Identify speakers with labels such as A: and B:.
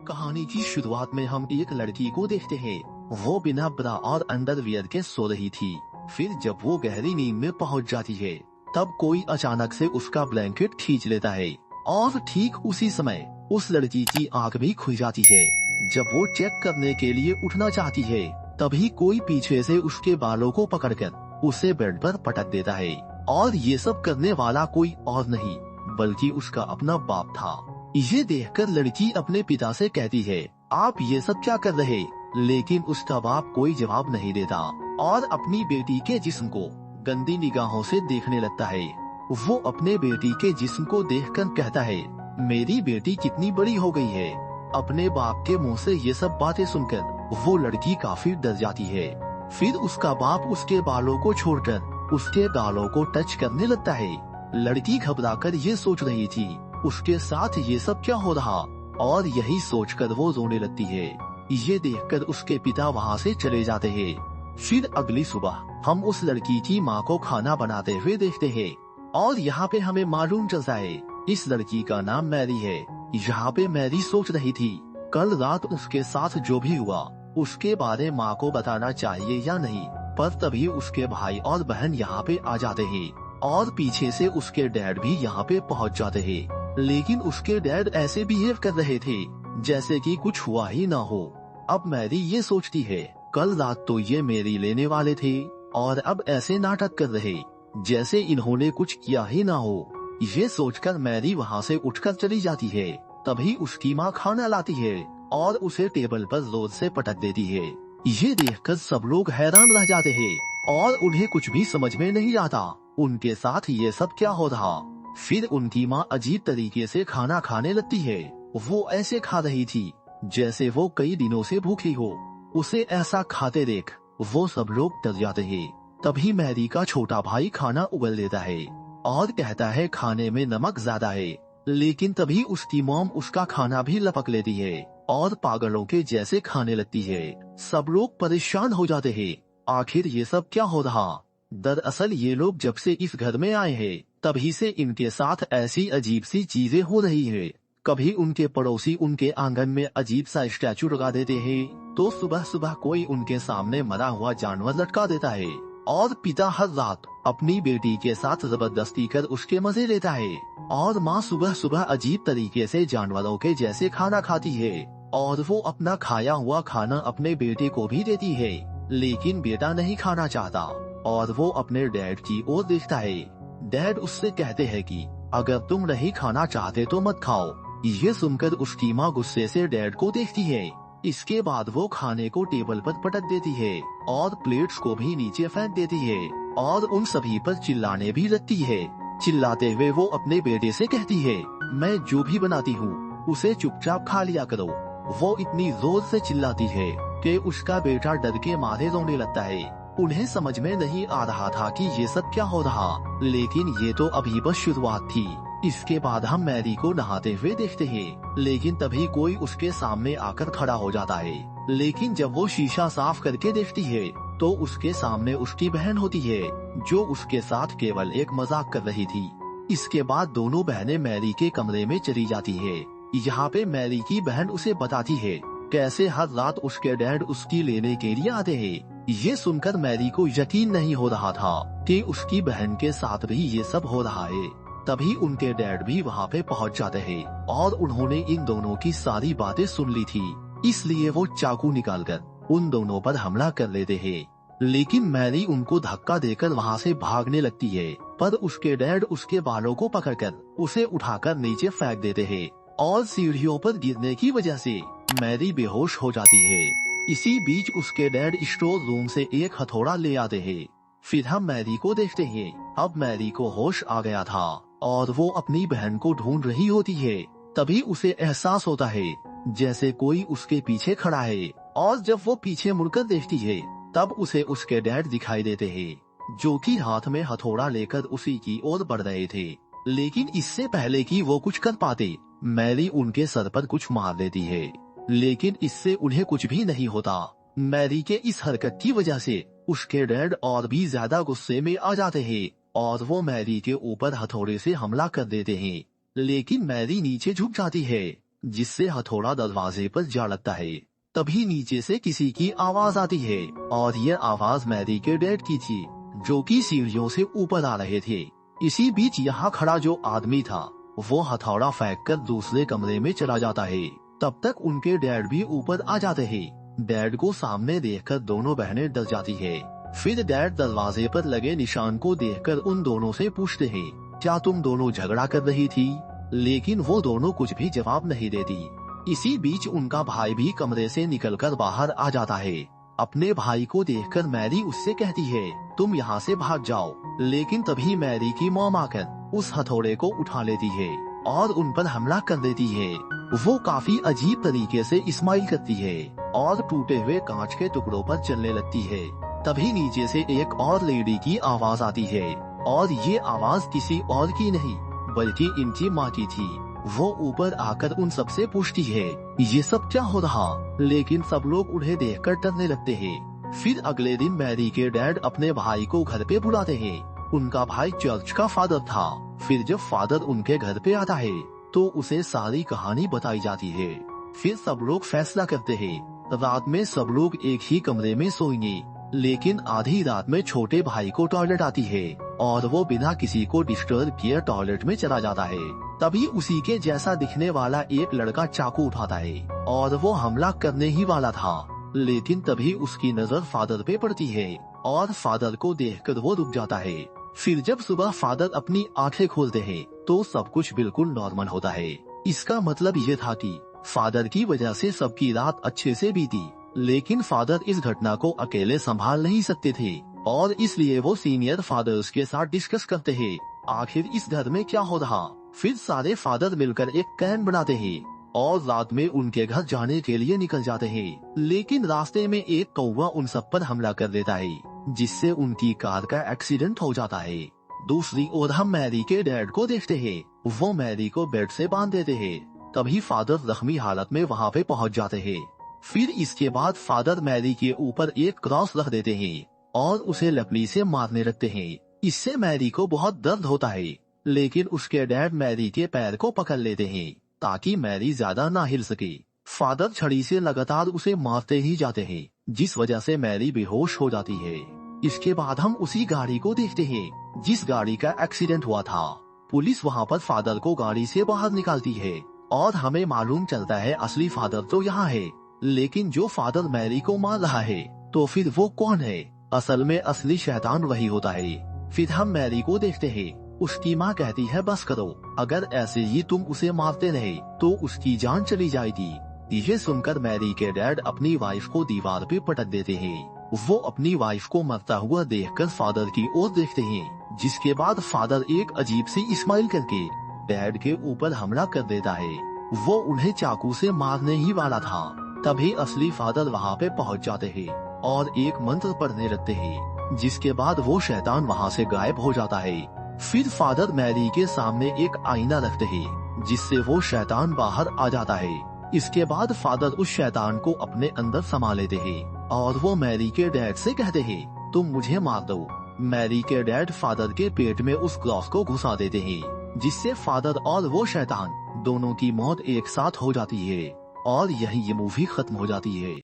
A: कहानी की शुरुआत में हम एक लड़की को देखते हैं। वो बिना ब्रा और अंडरवियर के सो रही थी। फिर जब वो गहरी नींद में पहुंच जाती है, तब कोई अचानक से उसका ब्लैंकेट खींच लेता है और ठीक उसी समय उस लड़की की आंख भी खुल जाती है। जब वो चेक करने के लिए उठना चाहती है, तभी कोई पीछे से उसके बालों को पकड़कर उसे बेड पर पटक देता है। और ये सब करने वाला कोई और नहीं बल्कि उसका अपना बाप था। ये देखकर लड़की अपने पिता से कहती है, आप ये सब क्या कर रहे? लेकिन उसका बाप कोई जवाब नहीं देता और अपनी बेटी के जिस्म को गंदी निगाहों से देखने लगता है। वो अपने बेटी के जिस्म को देखकर कहता है, मेरी बेटी कितनी बड़ी हो गई है। अपने बाप के मुंह से ये सब बातें सुनकर वो लड़की काफी डर जाती है। फिर उसका बाप उसके बालों को छोड़कर उसके गालों को टच करने लगता है। लड़की घबराकर ये सोच रही थी उसके साथ ये सब क्या हो रहा, और यही सोचकर वो रोने लगती है। ये देखकर उसके पिता वहाँ से चले जाते हैं। फिर अगली सुबह हम उस लड़की की माँ को खाना बनाते हुए देखते हैं और यहाँ पे हमें मालूम चलता है इस लड़की का नाम मैरी है। यहाँ पे मैरी सोच रही थी कल रात उसके साथ जो भी हुआ उसके बारे माँ को बताना चाहिए या नहीं, पर तभी उसके भाई और बहन यहाँ पे आ जाते हैं और पीछे से उसके डैड भी यहाँ पे पहुँच जाते हैं। लेकिन उसके डैड ऐसे बिहेव कर रहे थे जैसे कि कुछ हुआ ही ना हो। अब मैरी ये सोचती है कल रात तो ये मेरी लेने वाले थे और अब ऐसे नाटक कर रहे जैसे इन्होंने कुछ किया ही ना हो। ये सोचकर मैरी वहाँ से उठकर चली जाती है। तभी उसकी माँ खाना लाती है और उसे टेबल पर जोर से पटक देती है। ये देखकर सब लोग हैरान रह जाते हैं और उन्हें कुछ भी समझ में नहीं आता उनके साथ ये सब क्या हो रहा। फिर उनकी माँ अजीब तरीके से खाना खाने लगती है। वो ऐसे खा रही थी जैसे वो कई दिनों से भूखी हो। उसे ऐसा खाते देख वो सब लोग डर जाते हैं। तभी मैरी का छोटा भाई खाना उगल देता है और कहता है खाने में नमक ज्यादा है। लेकिन तभी उसकी मॉम उसका खाना भी लपक लेती है और पागलों के जैसे खाने लगती है। सब लोग परेशान हो जाते हैं, आखिर ये सब क्या हो रहा। दरअसल ये लोग जब से इस घर में आए हैं तभी से इनके साथ ऐसी अजीब सी चीजें हो रही है। कभी उनके पड़ोसी उनके आंगन में अजीब सा स्टैचू लगा देते हैं, तो सुबह सुबह कोई उनके सामने मरा हुआ जानवर लटका देता है और पिता हर रात अपनी बेटी के साथ जबरदस्ती कर उसके मजे लेता है। और माँ सुबह सुबह अजीब तरीके से जानवरों के जैसे खाना खाती है और वो अपना खाया हुआ खाना अपने बेटे को भी देती है। लेकिन बेटा नहीं खाना चाहता और वो अपने डैड की ओर देखता है। डैड उससे कहते हैं कि अगर तुम नहीं खाना चाहते तो मत खाओ। ये सुनकर उसकी माँ गुस्से से डैड को देखती है। इसके बाद वो खाने को टेबल पर पटक देती है और प्लेट्स को भी नीचे फेंक देती है और उन सभी पर चिल्लाने भी लगती है। चिल्लाते हुए वो अपने बेटे से कहती है, मैं जो भी बनाती हूँ उसे चुपचाप खा लिया करो। वो इतनी जोर से चिल्लाती है कि उसका बेटा डर के मारे रोने लगता है। उन्हें समझ में नहीं आ रहा था कि ये सब क्या हो रहा, लेकिन ये तो अभी बस शुरुआत थी। इसके बाद हम मैरी को नहाते हुए देखते हैं, लेकिन तभी कोई उसके सामने आकर खड़ा हो जाता है। लेकिन जब वो शीशा साफ करके देखती है तो उसके सामने उसकी बहन होती है जो उसके साथ केवल एक मजाक कर रही थी। इसके बाद दोनों बहनें मैरी के कमरे में चली जाती है। यहाँ पे मैरी की बहन उसे बताती है कैसे हर रात उसके डैड उसकी लेने के लिए आते हैं। ये सुनकर मैरी को यकीन नहीं हो रहा था कि उसकी बहन के साथ भी ये सब हो रहा है। तभी उनके डैड भी वहाँ पे पहुँच जाते हैं और उन्होंने इन दोनों की सारी बातें सुन ली थी, इसलिए वो चाकू निकालकर उन दोनों पर हमला कर लेते हैं। लेकिन मैरी उनको धक्का देकर वहाँ से भागने लगती है, पर उसके डैड उसके बालों को पकड़कर उसे उठाकर नीचे फेंक देते हैं और सीढ़ियों पर गिरने की वजह से मैरी बेहोश हो जाती है। इसी बीच उसके डैड स्टोर रूम से एक हथौड़ा ले आते हैं। फिर हम मैरी को देखते हैं। अब मैरी को होश आ गया था और वो अपनी बहन को ढूंढ रही होती है। तभी उसे एहसास होता है जैसे कोई उसके पीछे खड़ा है और जब वो पीछे मुड़कर देखती है तब उसे उसके डैड दिखाई देते हैं जो कि हाथ में हथौड़ा लेकर उसी की ओर बढ़ रहे थे। लेकिन इससे पहले कि वो कुछ कर पाते, मैरी उनके सर पर कुछ मार देती है, लेकिन इससे उन्हें कुछ भी नहीं होता। मैरी के इस हरकत की वजह से उसके डैड और भी ज्यादा गुस्से में आ जाते हैं और वो मैरी के ऊपर हथौड़े से हमला कर देते हैं। लेकिन मैरी नीचे झुक जाती है जिससे हथौड़ा दरवाजे पर जा लगता है। तभी नीचे से किसी की आवाज आती है और ये आवाज मैरी के डैड की थी, जो कि सीढ़ियों से ऊपर आ रहे थे। इसी बीच यहाँ खड़ा जो आदमी था वो हथौड़ा फेंक कर दूसरे कमरे में चला जाता है। तब तक उनके डैड भी ऊपर आ जाते हैं। डैड को सामने देखकर दोनों बहनें डर जाती है। फिर डैड दरवाजे पर लगे निशान को देखकर उन दोनों से पूछते हैं, क्या तुम दोनों झगड़ा कर रही थी? लेकिन वो दोनों कुछ भी जवाब नहीं देती। इसी बीच उनका भाई भी कमरे से निकलकर बाहर आ जाता है। अपने भाई को देखकर मैरी उससे कहती है, तुम यहाँ से भाग जाओ। लेकिन तभी मैरी की मॉम आकर उस हथौड़े को उठा लेती है और उन पर हमला कर देती है। वो काफी अजीब तरीके से स्माइल करती है और टूटे हुए कांच के टुकड़ों पर चलने लगती है। तभी नीचे से एक और लेडी की आवाज आती है और ये आवाज किसी और की नहीं बल्कि इनकी माँ की थी। वो ऊपर आकर उन सबसे पूछती है, ये सब क्या हो रहा? लेकिन सब लोग उन्हें देखकर डरने लगते हैं। फिर अगले दिन मैरी के डैड अपने भाई को घर पे बुलाते हैं। उनका भाई चर्च का फादर था। फिर जब फादर उनके घर पे आता है तो उसे सारी कहानी बताई जाती है। फिर सब लोग फैसला करते हैं, रात में सब लोग एक ही कमरे में सोएंगे। लेकिन आधी रात में छोटे भाई को टॉयलेट आती है और वो बिना किसी को डिस्टर्ब किए टॉयलेट में चला जाता है। तभी उसी के जैसा दिखने वाला एक लड़का चाकू उठाता है और वो हमला करने ही वाला था। लेकिन तभी उसकी नजर फादर पे पड़ती है और फादर को देखकर वो रुक जाता है। फिर जब सुबह फादर अपनी आंखें खोलते हैं तो सब कुछ बिल्कुल नॉर्मल होता है। इसका मतलब ये था कि फादर की वजह से सबकी रात अच्छे से बीती। लेकिन फादर इस घटना को अकेले संभाल नहीं सकते थे और इसलिए वो सीनियर फादर्स के साथ डिस्कस करते हैं, आखिर इस घर में क्या हो रहा। फिर सारे फादर मिलकर एक प्लान बनाते हैं और रात में उनके घर जाने के लिए निकल जाते हैं। लेकिन रास्ते में एक कौवा उन सब पर हमला कर देता है, जिससे उनकी कार का एक्सीडेंट हो जाता है। दूसरी ओर हम मैरी के डैड को देखते हैं। वो मैरी को बेड से बांध देते हैं। तभी फादर जख्मी हालत में वहाँ पे पहुँच जाते हैं। फिर इसके बाद फादर मैरी के ऊपर एक क्रॉस रख देते हैं और उसे लकड़ी से मारने लगते हैं। इससे मैरी को बहुत दर्द होता है। लेकिन उसके डैड मैरी के पैर को पकड़ लेते हैं ताकि मैरी ज्यादा ना हिल सके। फादर छड़ी से लगातार उसे मारते ही जाते हैं, जिस वजह से मैरी बेहोश हो जाती है। इसके बाद हम उसी गाड़ी को देखते हैं जिस गाड़ी का एक्सीडेंट हुआ था। पुलिस वहाँ पर फादर को गाड़ी से बाहर निकालती है और हमें मालूम चलता है असली फादर तो यहाँ है, लेकिन जो फादर मैरी को मार रहा है तो फिर वो कौन है? असल में असली शैतान वही होता है। फिर हम मैरी को देखते हैं। उसकी माँ कहती है, बस करो, अगर ऐसे ही तुम उसे मारते रहे तो उसकी जान चली जाएगी। ये सुनकर मैरी के डैड अपनी वाइफ को दीवार पे पटक देते हैं। वो अपनी वाइफ को मरता हुआ देखकर फादर की ओर देखते हैं, जिसके बाद फादर एक अजीब सी स्माइल करके डैड के ऊपर हमला कर देता है। वो उन्हें चाकू से मारने ही वाला था। तभी असली फादर वहाँ पे पहुँच जाते हैं और एक मंत्र पढ़ने लगते हैं, जिसके बाद वो शैतान वहाँ से गायब हो जाता है। फिर फादर मैरी के सामने एक आईना रखते हैं, जिससे वो शैतान बाहर आ जाता है। इसके बाद फादर उस शैतान को अपने अंदर समा लेते हैं और वो मैरी के डैड से कहते हैं, तुम मुझे मार दो। मैरी के डैड फादर के पेट में उस क्रॉस को घुसा देते हैं, जिससे फादर और वो शैतान दोनों की मौत एक साथ हो जाती है और यही ये मूवी खत्म हो जाती है।